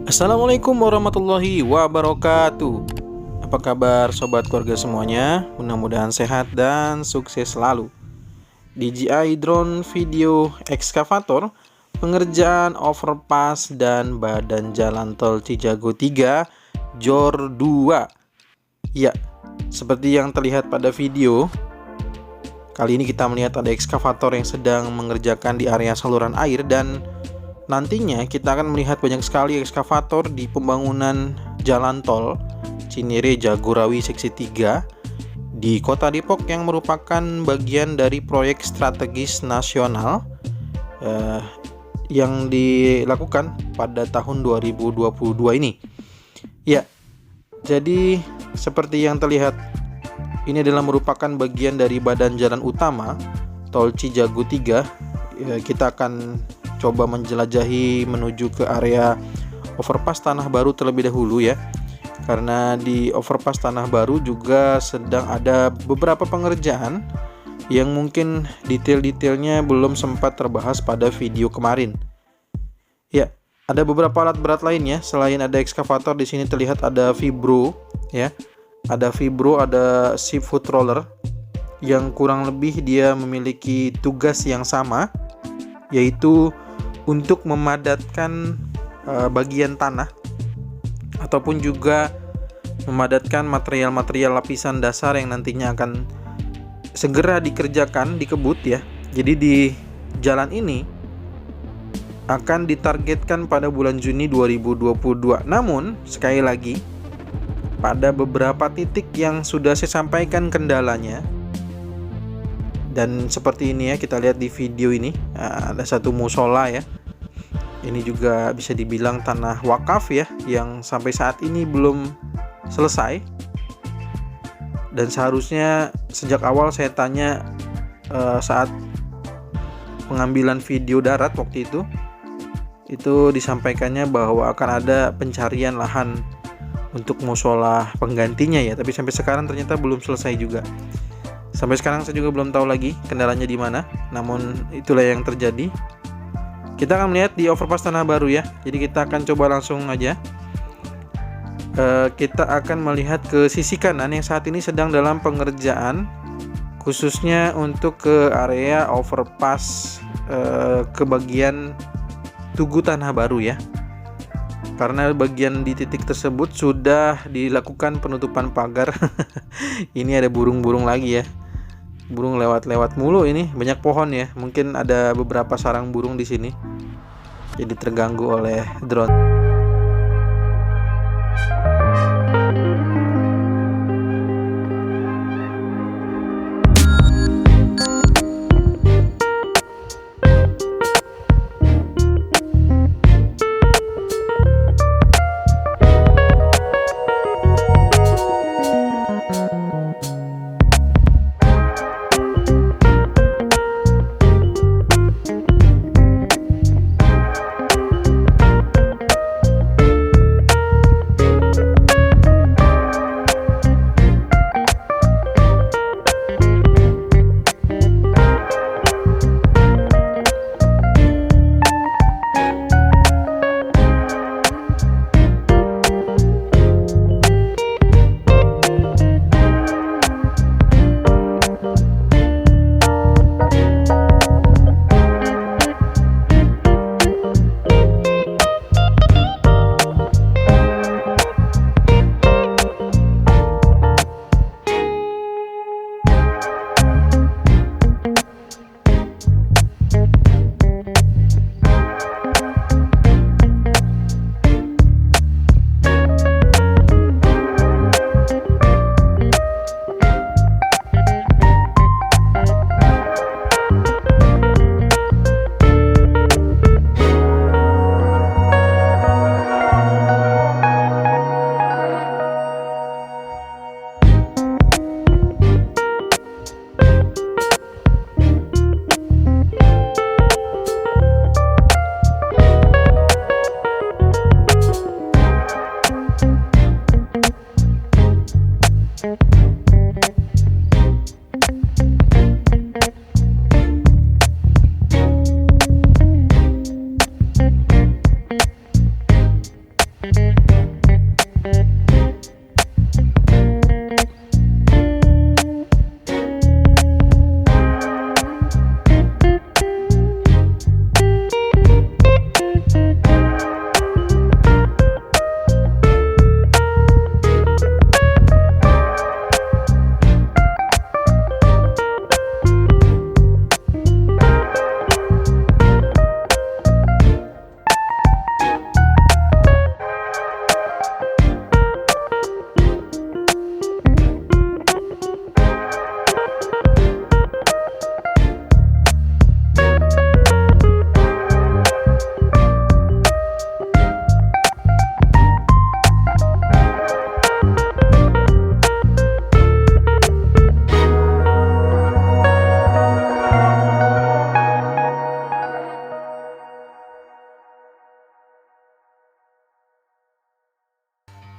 Assalamualaikum warahmatullahi wabarakatuh. Apa kabar sobat keluarga semuanya? Mudah-mudahan sehat dan sukses selalu. DJI Drone Video Excavator, pengerjaan overpass dan badan jalan tol Cijago 3 Jor 2. Ya, seperti yang terlihat pada video, kali ini kita melihat ada ekskavator yang sedang mengerjakan di area saluran air, dan nantinya kita akan melihat banyak sekali ekskavator di pembangunan jalan tol Cinere Jagorawi seksi 3 di Kota Depok yang merupakan bagian dari proyek strategis nasional yang dilakukan pada tahun 2022 ini. Ya, jadi seperti yang terlihat, ini adalah merupakan bagian dari badan jalan utama tol Cijago 3. Kita akan coba menjelajahi menuju ke area overpass Tanah Baru terlebih dahulu ya, karena di overpass Tanah Baru juga sedang ada beberapa pengerjaan yang mungkin detail-detailnya belum sempat terbahas pada video kemarin. Ya, ada beberapa alat berat lainnya selain ada ekskavator. Di sini terlihat ada vibro ya, ada seafood roller yang kurang lebih dia memiliki tugas yang sama, yaitu untuk memadatkan bagian tanah ataupun juga memadatkan material-material lapisan dasar yang nantinya akan segera dikerjakan, dikebut ya. Jadi di jalan ini akan ditargetkan pada bulan Juni 2022. Namun sekali lagi, pada beberapa titik yang sudah saya sampaikan kendalanya, dan seperti ini ya, kita lihat di video ini ada satu musola ya. Ini juga bisa dibilang tanah wakaf ya, yang sampai saat ini belum selesai. Dan seharusnya sejak awal saya tanya saat pengambilan video darat waktu itu disampaikannya bahwa akan ada pencarian lahan untuk musola penggantinya ya, tapi sampai sekarang ternyata belum selesai juga. Sampai sekarang saya juga belum tahu lagi kendalanya di mana. Namun itulah yang terjadi. Kita akan melihat di overpass Tanah Baru ya. Jadi kita akan coba langsung aja. Kita akan melihat ke sisi kanan yang saat ini sedang dalam pengerjaan, khususnya untuk ke area overpass ke bagian Tugu Tanah Baru ya. Karena bagian di titik tersebut sudah dilakukan penutupan pagar. Ini ada burung-burung lagi ya. Burung lewat-lewat mulu ini, banyak pohon ya. Mungkin ada beberapa sarang burung di sini. Jadi terganggu oleh drone.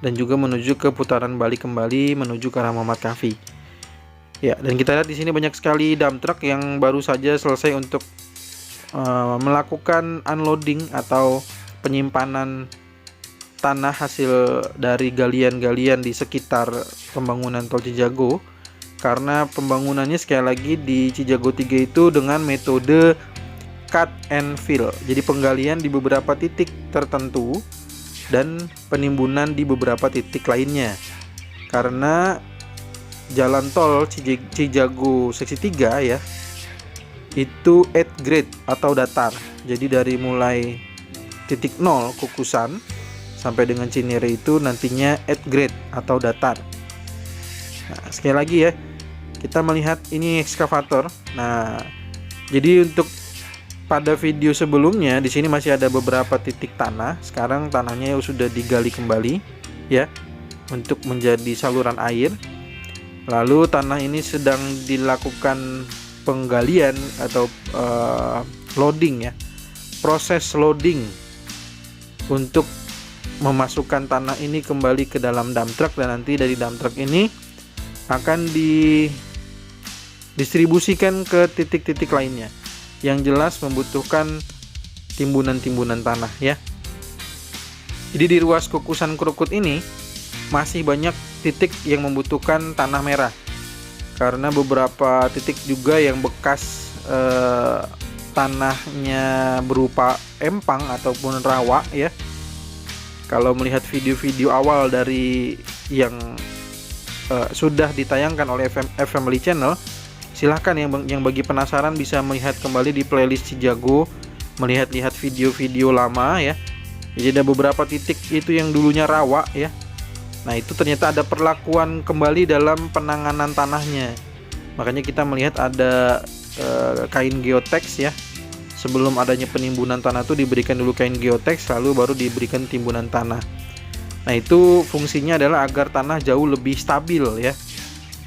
dan juga menuju ke putaran balik kembali menuju ke arah Muhammad Kahfi. Ya, dan kita lihat di sini banyak sekali dump truck yang baru saja selesai untuk melakukan unloading atau penyimpanan tanah hasil dari galian-galian di sekitar pembangunan tol Cijago. Karena pembangunannya sekali lagi di Cijago 3 itu dengan metode cut and fill. Jadi penggalian di beberapa titik tertentu dan penimbunan di beberapa titik lainnya. Karena jalan tol Cijago seksi 3 ya, itu at grade atau datar. Jadi dari mulai titik 0 Kukusan sampai dengan Cinere itu nantinya at grade atau datar. Nah, sekali lagi ya, kita melihat ini ekskavator. Nah, jadi untuk pada video sebelumnya di sini masih ada beberapa titik tanah. Sekarang tanahnya sudah digali kembali ya untuk menjadi saluran air. Lalu tanah ini sedang dilakukan penggalian atau loading ya, proses loading untuk memasukkan tanah ini kembali ke dalam dump truck, dan nanti dari dump truck ini akan didistribusikan ke titik-titik lainnya yang jelas membutuhkan timbunan-timbunan tanah ya. Jadi di ruas Kukusan Krukut ini masih banyak titik yang membutuhkan tanah merah, karena beberapa titik juga yang bekas tanahnya berupa empang ataupun rawa ya. Kalau melihat video-video awal dari yang sudah ditayangkan oleh Family Channel, silahkan yang bagi penasaran bisa melihat kembali di playlist Cijago, melihat-lihat video-video lama ya. Jadi ada beberapa titik itu yang dulunya rawa ya. Nah, itu ternyata ada perlakuan kembali dalam penanganan tanahnya. Makanya kita melihat ada kain geoteks ya. Sebelum adanya penimbunan tanah itu diberikan dulu kain geoteks, lalu baru diberikan timbunan tanah. Nah, itu fungsinya adalah agar tanah jauh lebih stabil ya.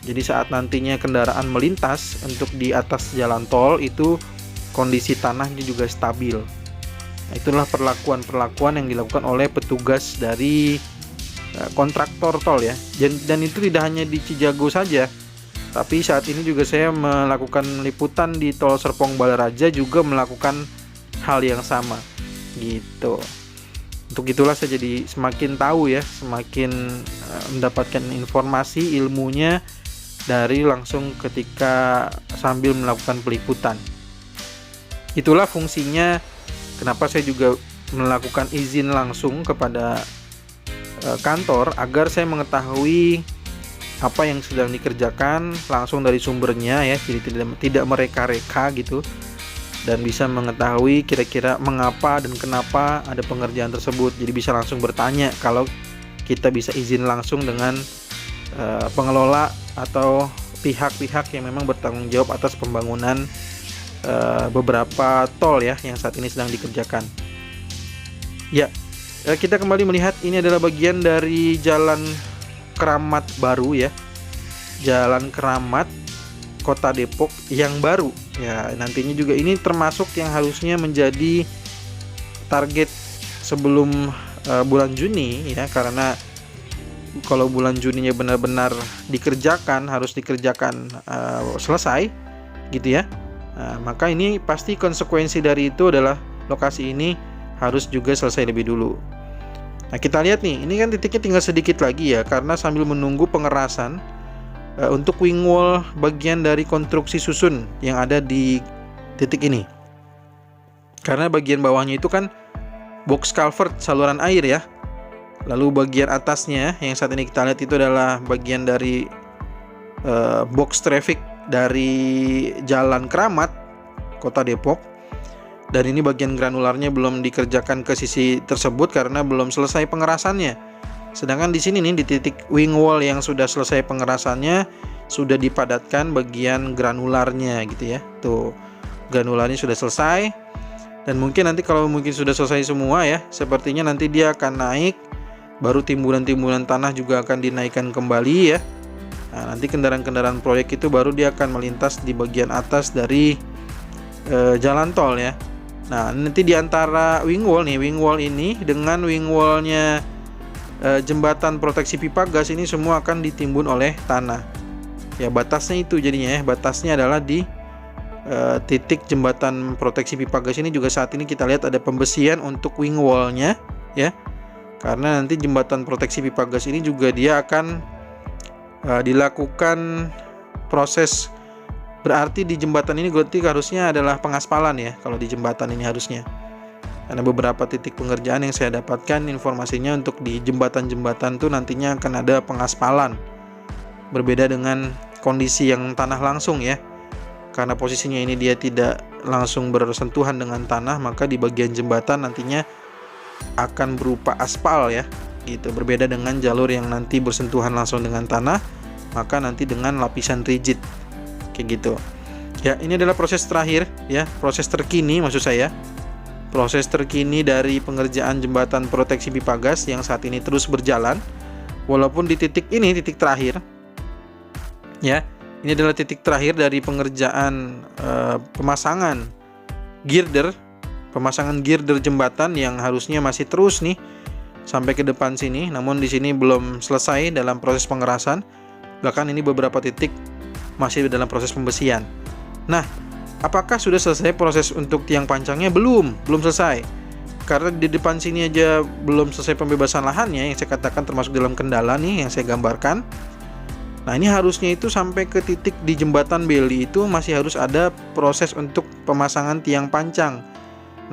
Jadi saat nantinya kendaraan melintas untuk di atas jalan tol itu kondisi tanahnya juga stabil. Nah, itulah perlakuan-perlakuan yang dilakukan oleh petugas dari kontraktor tol ya. Dan itu tidak hanya di Cijago saja, tapi saat ini juga saya melakukan liputan di tol Serpong Balaraja juga melakukan hal yang sama gitu. Untuk itulah saya jadi semakin tahu ya, semakin mendapatkan informasi ilmunya dari langsung ketika sambil melakukan peliputan. Itulah fungsinya kenapa saya juga melakukan izin langsung kepada kantor, agar saya mengetahui apa yang sedang dikerjakan langsung dari sumbernya ya, jadi tidak mereka-reka gitu, dan bisa mengetahui kira-kira mengapa dan kenapa ada pengerjaan tersebut. Jadi bisa langsung bertanya kalau kita bisa izin langsung dengan pengelola atau pihak-pihak yang memang bertanggung jawab atas pembangunan beberapa tol ya yang saat ini sedang dikerjakan. Ya, kita kembali melihat ini adalah bagian dari Jalan Keramat baru ya. Jalan Keramat Kota Depok yang baru. Ya, nantinya juga ini termasuk yang harusnya menjadi target sebelum bulan Juni ya, karena kalau bulan Juninya benar-benar dikerjakan, harus dikerjakan selesai gitu ya. Maka ini pasti konsekuensi dari itu adalah lokasi ini harus juga selesai lebih dulu. Nah, kita lihat nih, ini kan titiknya tinggal sedikit lagi ya, karena sambil menunggu pengerasan untuk wing wall bagian dari konstruksi susun yang ada di titik ini. Karena bagian bawahnya itu kan box culvert saluran air ya. Lalu bagian atasnya yang saat ini kita lihat itu adalah bagian dari box traffic dari Jalan Keramat Kota Depok. Dan ini bagian granularnya belum dikerjakan ke sisi tersebut karena belum selesai pengerasannya. Sedangkan di sini nih di titik wing wall yang sudah selesai pengerasannya sudah dipadatkan bagian granularnya gitu ya. Tuh, granularnya sudah selesai. Dan mungkin nanti kalau mungkin sudah selesai semua ya, sepertinya nanti dia akan naik, baru timbunan-timbunan tanah juga akan dinaikkan kembali ya. Nah, nanti kendaraan-kendaraan proyek itu baru dia akan melintas di bagian atas dari jalan tol ya. Nah, nanti di antara wing wall nih, wing wall ini dengan wing wallnya jembatan proteksi pipa gas ini semua akan ditimbun oleh tanah. Ya, batasnya itu jadinya ya, batasnya adalah di titik jembatan proteksi pipa gas ini. Juga saat ini kita lihat ada pembesian untuk wing wall-nya ya. Karena nanti jembatan proteksi pipa gas ini juga dia akan dilakukan proses, berarti di jembatan ini berarti harusnya adalah pengaspalan ya, kalau di jembatan ini harusnya. Karena beberapa titik pengerjaan yang saya dapatkan informasinya untuk di jembatan-jembatan tuh nantinya akan ada pengaspalan. Berbeda dengan kondisi yang tanah langsung ya. Karena posisinya ini dia tidak langsung bersentuhan dengan tanah, maka di bagian jembatan nantinya akan berupa aspal ya. Gitu. Berbeda dengan jalur yang nanti bersentuhan langsung dengan tanah, maka nanti dengan lapisan rigid. Kayak gitu. Ya, ini adalah proses terakhir ya, proses terkini maksud saya. Proses terkini dari pengerjaan jembatan proteksi pipa gas yang saat ini terus berjalan. Walaupun di titik ini titik terakhir. Ya, ini adalah titik terakhir dari pengerjaan pemasangan girder jembatan yang harusnya masih terus nih sampai ke depan sini. Namun di sini belum selesai dalam proses pengerasan. Bahkan ini beberapa titik masih dalam proses pembesian. Nah, apakah sudah selesai proses untuk tiang pancangnya? Belum selesai. Karena di depan sini aja belum selesai pembebasan lahannya, yang saya katakan termasuk dalam kendala nih yang saya gambarkan. Nah, ini harusnya itu sampai ke titik di jembatan Beli itu masih harus ada proses untuk pemasangan tiang pancang.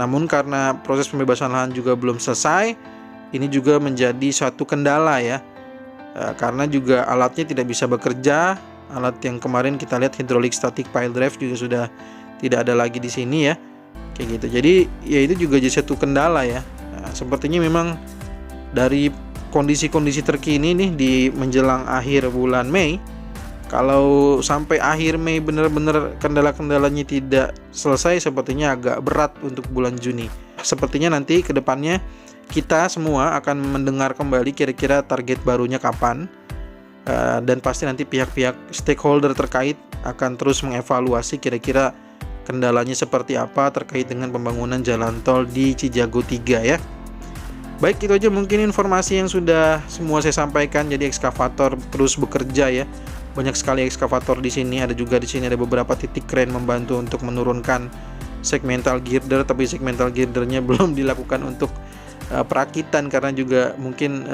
Namun karena proses pembebasan lahan juga belum selesai, ini juga menjadi suatu kendala ya. Karena juga alatnya tidak bisa bekerja. Alat yang kemarin kita lihat hydraulic static pile drive juga sudah tidak ada lagi di sini ya, kayak gitu. Jadi ya itu juga jadi satu kendala ya. Nah, sepertinya memang dari kondisi-kondisi terkini nih di menjelang akhir bulan Mei, kalau sampai akhir Mei benar-benar kendala-kendalanya tidak selesai, sepertinya agak berat untuk bulan Juni. Sepertinya nanti ke depannya kita semua akan mendengar kembali kira-kira target barunya kapan. Dan pasti nanti pihak-pihak stakeholder terkait akan terus mengevaluasi kira-kira kendalanya seperti apa terkait dengan pembangunan jalan tol di Cijago 3 ya. Baik, itu aja mungkin informasi yang sudah semua saya sampaikan. Jadi ekskavator terus bekerja ya. Banyak sekali ekskavator di sini. Ada juga di sini ada beberapa titik kren membantu untuk menurunkan segmental girder, tapi segmental girdernya belum dilakukan untuk perakitan karena juga mungkin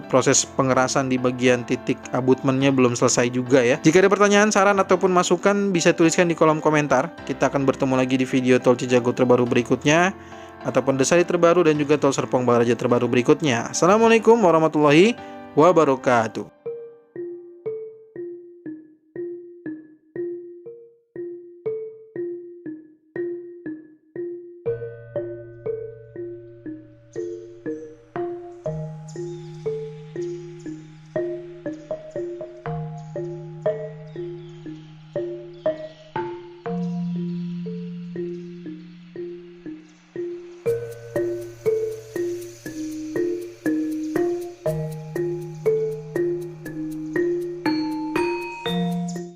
proses pengerasan di bagian titik abutmennya belum selesai juga ya. Jika ada pertanyaan, saran ataupun masukan bisa tuliskan di kolom komentar. Kita akan bertemu lagi di video tol Cijago terbaru berikutnya ataupun Desari terbaru dan juga tol Serpong Baraja terbaru berikutnya. Assalamualaikum warahmatullahi wabarakatuh.